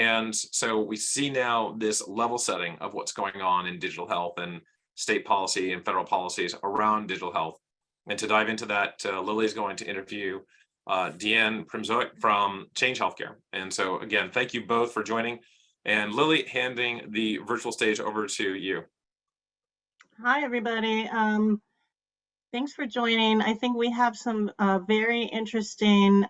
And so we see now this level setting of what's going on in digital health and state policy and federal policies around digital health. And to dive into that, Lily is going to interview Deanne Primozic from Change Healthcare. And so again, thank you both for joining. And Lily, handing the virtual stage over to you. Hi, everybody. Thanks for joining. I think we have some very interesting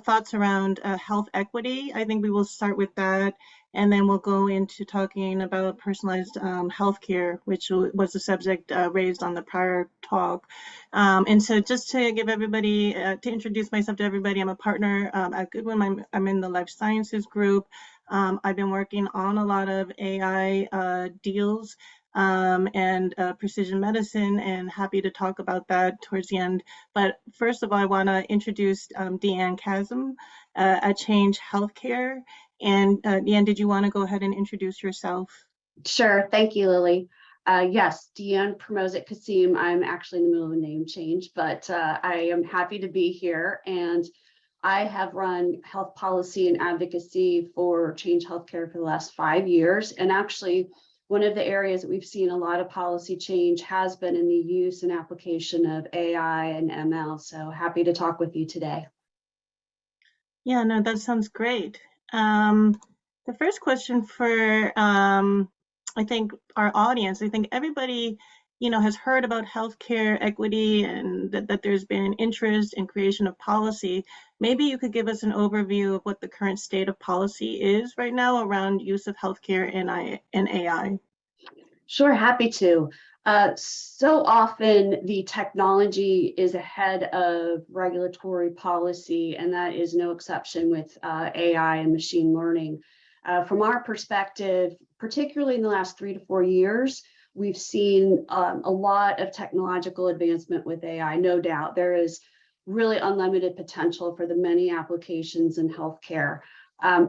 thoughts around health equity. I think we will start with that, and then we'll go into talking about personalized healthcare, which was the subject raised on the prior talk. And so just to give everybody, to introduce myself to everybody, I'm a partner at Goodwin. I'm in the life sciences group. I've been working on a lot of AI deals and precision medicine, and happy to talk about that towards the end. But first of all, I want to introduce Deanne Chasm at Change Healthcare. And Deanne, did you want to go ahead and introduce yourself? Sure. Thank you, Lily. Yes, Deanne Primozic Kasim. I'm actually in the middle of a name change, but I am happy to be here. And I have run health policy and advocacy for Change Healthcare for the last 5 years. And actually, one of the areas that we've seen a lot of policy change has been in the use and application of AI and ML. So happy to talk with you today. Yeah, no, that sounds great. The first question for, I think, our audience, I think everybody, has heard about healthcare equity and that there's been an interest in creation of policy. Maybe you could give us an overview of what the current state of policy is right now around use of healthcare and AI. Sure, happy to. So often the technology is ahead of regulatory policy, and that is no exception with AI and machine learning. From our perspective, particularly in the last 3 to 4 years, we've seen a lot of technological advancement with AI. No doubt there is really unlimited potential for the many applications in healthcare.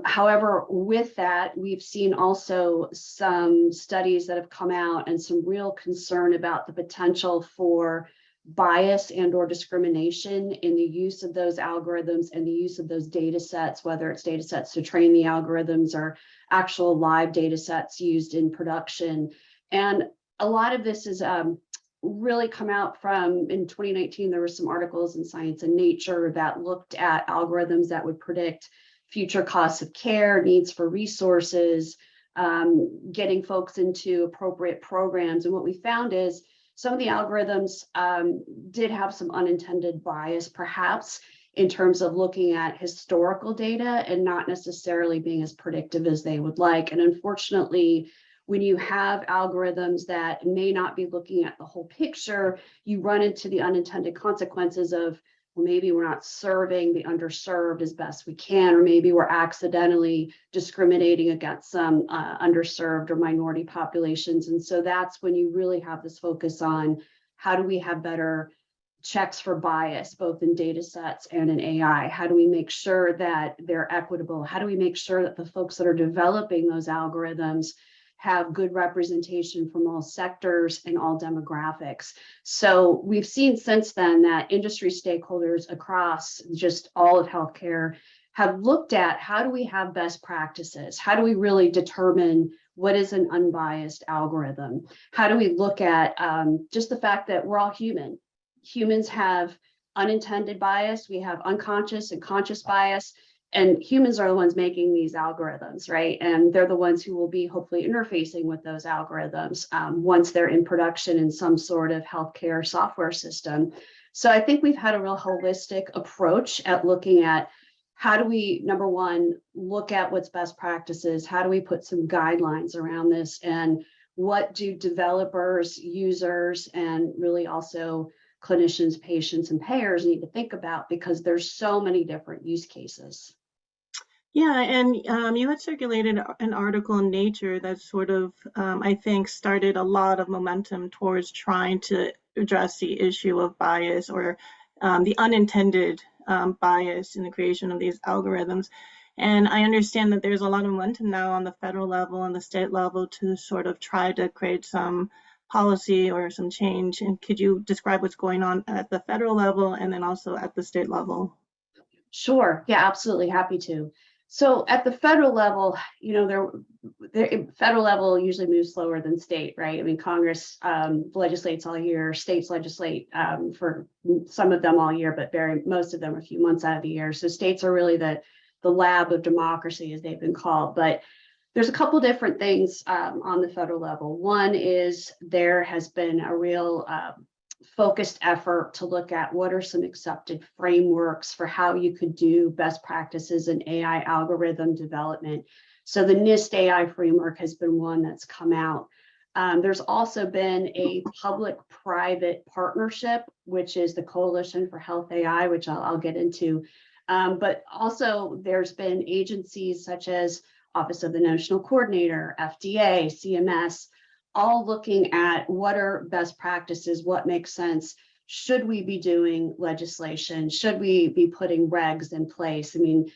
However, with that, we've seen also some studies that have come out and some real concern about the potential for bias and or discrimination in the use of those algorithms and the use of those data sets, whether it's data sets to train the algorithms or actual live data sets used in production. And a lot of this is really come out from, in 2019, there were some articles in Science and Nature that looked at algorithms that would predict future costs of care, needs for resources, getting folks into appropriate programs. And what we found is some of the algorithms did have some unintended bias, perhaps, in terms of looking at historical data and not necessarily being as predictive as they would like. And unfortunately, when you have algorithms that may not be looking at the whole picture, you run into the unintended consequences of, well, maybe we're not serving the underserved as best we can, or maybe we're accidentally discriminating against some underserved or minority populations. And so that's when you really have this focus on how do we have better checks for bias, both in data sets and in AI? How do we make sure that they're equitable? How do we make sure that the folks that are developing those algorithms have good representation from all sectors and all demographics? So we've seen since then that industry stakeholders across just all of healthcare have looked at how do we have best practices? How do we really determine what is an unbiased algorithm? How do we look at just the fact that we're all human? Humans have unintended bias, we have unconscious and conscious bias. And humans are the ones making these algorithms, right? And they're the ones who will be hopefully interfacing with those algorithms once they're in production in some sort of healthcare software system. So I think we've had a real holistic approach at looking at how do we, number one, look at what's best practices? How do we put some guidelines around this? And what do developers, users, and really also clinicians, patients, and payers need to think about? Because there's so many different use cases. Yeah, and you had circulated an article in Nature that sort of, I think, started a lot of momentum towards trying to address the issue of bias or the unintended bias in the creation of these algorithms. And I understand that there's a lot of momentum now on the federal level and the state level to sort of try to create some policy or some change. And could you describe what's going on at the federal level and then also at the state level? Sure. Yeah, absolutely. Happy to. So at the federal level, the federal level usually moves slower than state, right? I mean, Congress legislates all year, states legislate for some of them all year, but most of them a few months out of the year. So states are really the lab of democracy, as they've been called. But there's a couple different things on the federal level. One is there has been a real focused effort to look at what are some accepted frameworks for how you could do best practices in AI algorithm development. So the NIST AI framework has been one that's come out. There's also been a public-private partnership, which is the Coalition for Health AI, which I'll get into. But also there's been agencies such as Office of the National Coordinator, FDA, CMS, all looking at what are best practices, what makes sense. Should we be doing legislation? Should we be putting regs in place? I mean,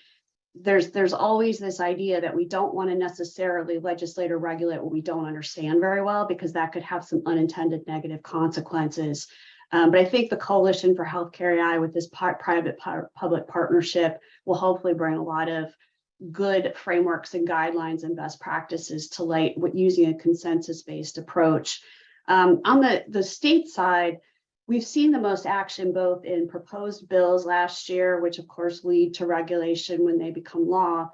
there's always this idea that we don't want to necessarily legislate or regulate what we don't understand very well, because that could have some unintended negative consequences. But I think the Coalition for Healthcare AI with this private-public partnership will hopefully bring a lot of good frameworks and guidelines and best practices to light using a consensus-based approach. On the state side, we've seen the most action both in proposed bills last year, which of course lead to regulation when they become law,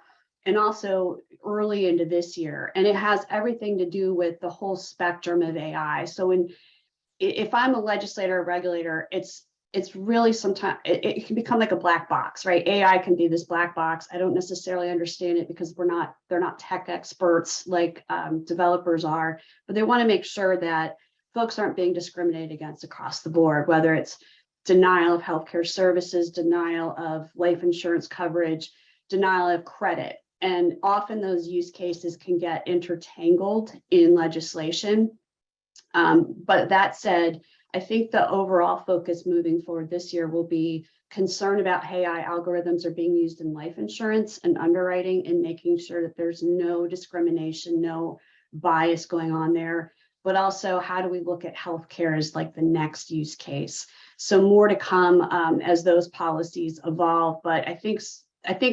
and also early into this year. And it has everything to do with the whole spectrum of AI. So if I'm a legislator or regulator, it's really sometimes it can become like a black box, right? AI can be this black box. I don't necessarily understand it because they're not tech experts like developers are, but they want to make sure that folks aren't being discriminated against across the board, whether it's denial of healthcare services, denial of life insurance coverage, denial of credit. And often those use cases can get intertangled in legislation. But that said, I think the overall focus moving forward this year will be concern about how AI algorithms are being used in life insurance and underwriting, and making sure that there's no discrimination, no bias going on there. But also, how do we look at healthcare as like the next use case? So more to come as those policies evolve. But I think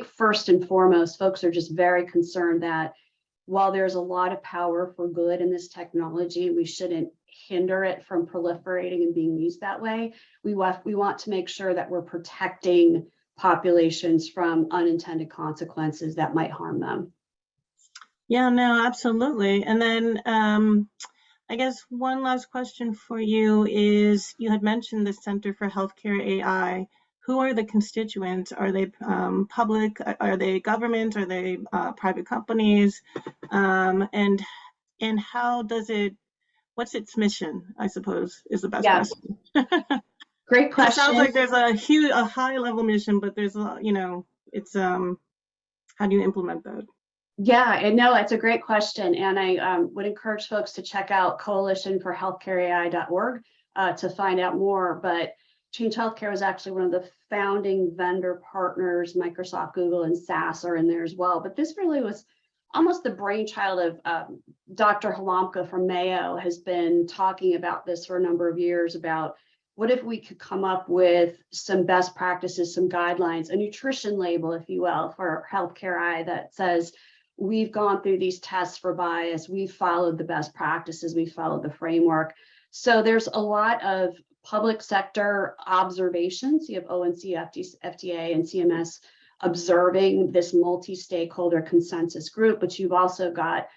first and foremost, folks are just very concerned that while there's a lot of power for good in this technology, we shouldn't hinder it from proliferating and being used that way. We want to make sure that we're protecting populations from unintended consequences that might harm them. Yeah, no, absolutely. And then I guess one last question for you is, you had mentioned the Center for Healthcare AI. Who are the constituents? Are they public? Are they government? Are they private companies? And how does it, what's its mission, I suppose, is the best question. Great question. It sounds like there's a high level mission, but there's it's how do you implement that? Yeah, and no, it's a great question. And I would encourage folks to check out coalitionforhealthcareai.org to find out more. But Change Healthcare was actually one of the founding vendor partners. Microsoft, Google, and SAS are in there as well. But this really was almost the brainchild of Dr. Halamka from Mayo has been talking about this for a number of years, about what if we could come up with some best practices, some guidelines, a nutrition label, if you will, for healthcare AI that says, we've gone through these tests for bias, we've followed the best practices, we've followed the framework. So there's a lot of public sector observations. You have ONC, FDA, and CMS observing this multi-stakeholder consensus group, but you've also got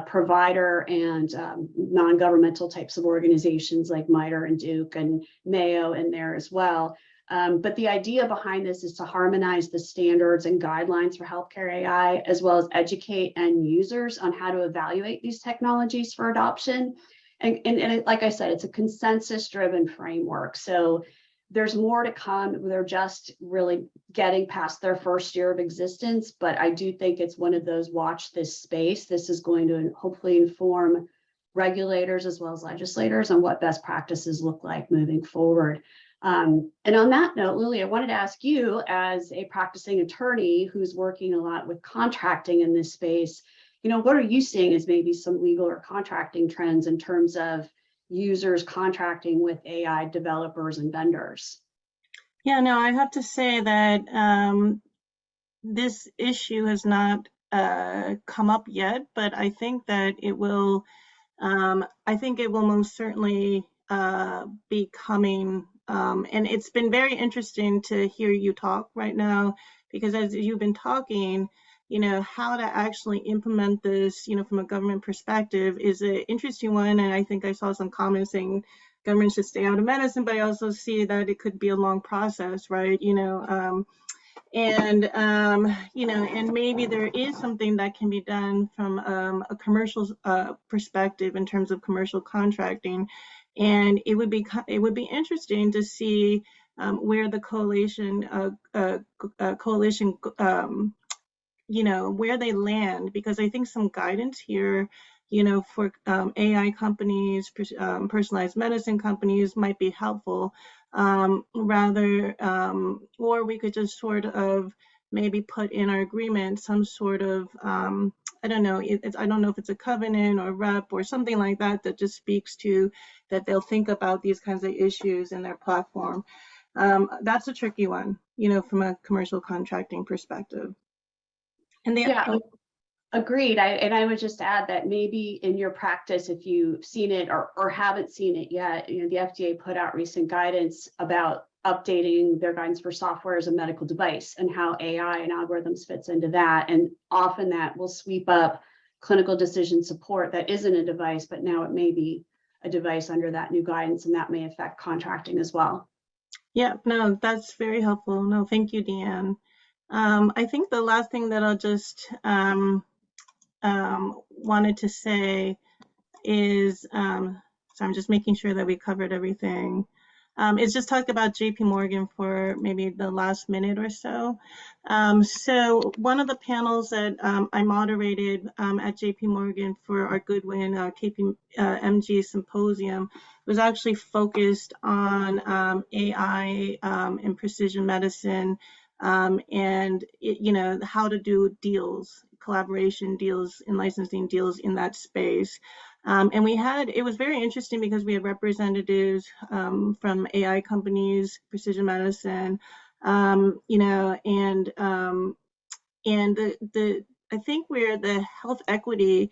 provider and non-governmental types of organizations like MITRE and Duke and Mayo in there as well. But the idea behind this is to harmonize the standards and guidelines for healthcare AI, as well as educate end users on how to evaluate these technologies for adoption. And like I said, it's a consensus-driven framework. So there's more to come. They're just really getting past their first year of existence, but I do think it's one of those watch this space. This is going to hopefully inform regulators as well as legislators on what best practices look like moving forward. And on that note, Lily, I wanted to ask you, as a practicing attorney who's working a lot with contracting in this space, what are you seeing as maybe some legal or contracting trends in terms of users contracting with AI developers and vendors? Yeah, no, I have to say that this issue has not come up yet, but I think that it will. I think it will most certainly be coming. And it's been very interesting to hear you talk right now, because as you've been talking, how to actually implement this, from a government perspective is an interesting one. And I think I saw some comments saying government should stay out of medicine, but I also see that it could be a long process, right? And maybe there is something that can be done from a commercial perspective in terms of commercial contracting, and it would be interesting to see where the coalition where they land, because I think some guidance here, for AI companies, personalized medicine companies might be helpful. Or we could just sort of maybe put in our agreement some sort of, I don't know, I don't know if it's a covenant or rep or something like that that just speaks to that they'll think about these kinds of issues in their platform. That's a tricky one, from a commercial contracting perspective. And yeah, agreed. I would just add that maybe in your practice, if you've seen it or haven't seen it yet, the FDA put out recent guidance about updating their guidance for software as a medical device and how AI and algorithms fits into that. And often that will sweep up clinical decision support that isn't a device, but now it may be a device under that new guidance, and that may affect contracting as well. Yeah, no, that's very helpful. No, thank you, Deanne. I think the last thing that I'll just wanted to say is, so I'm just making sure that we covered everything. It's just talk about JP Morgan for maybe the last minute or so. So one of the panels that I moderated at JP Morgan for our Goodwin KPMG Symposium was actually focused on AI and precision medicine, and how to do deals, collaboration deals and licensing deals in that space. And it was very interesting because we had representatives from AI companies, precision medicine, and I think where the health equity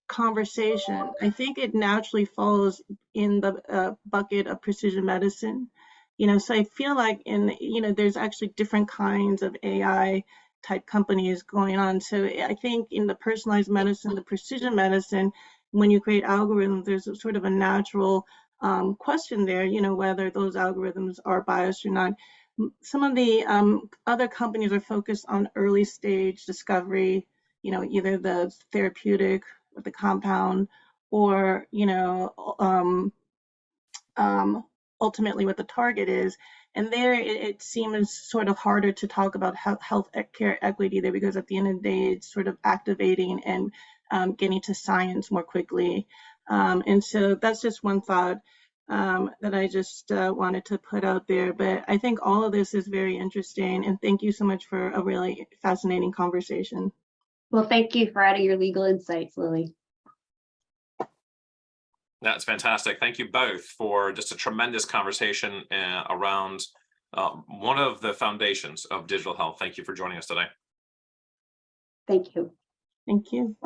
conversation, I think it naturally falls in the bucket of precision medicine. So I feel like there's actually different kinds of AI type companies going on. So I think in the personalized medicine, the precision medicine, when you create algorithms, there's a sort of a natural question there, whether those algorithms are biased or not. Some of the other companies are focused on early stage discovery, either the therapeutic or the compound, or, ultimately what the target is. And there it seems sort of harder to talk about health care equity there, because at the end of the day, it's sort of activating and getting to science more quickly. And so that's just one thought that I just wanted to put out there. But I think all of this is very interesting. And thank you so much for a really fascinating conversation. Well, thank you for adding your legal insights, Lily. That's fantastic. Thank you both for just a tremendous conversation around one of the foundations of digital health. Thank you for joining us today. Thank you. Thank you.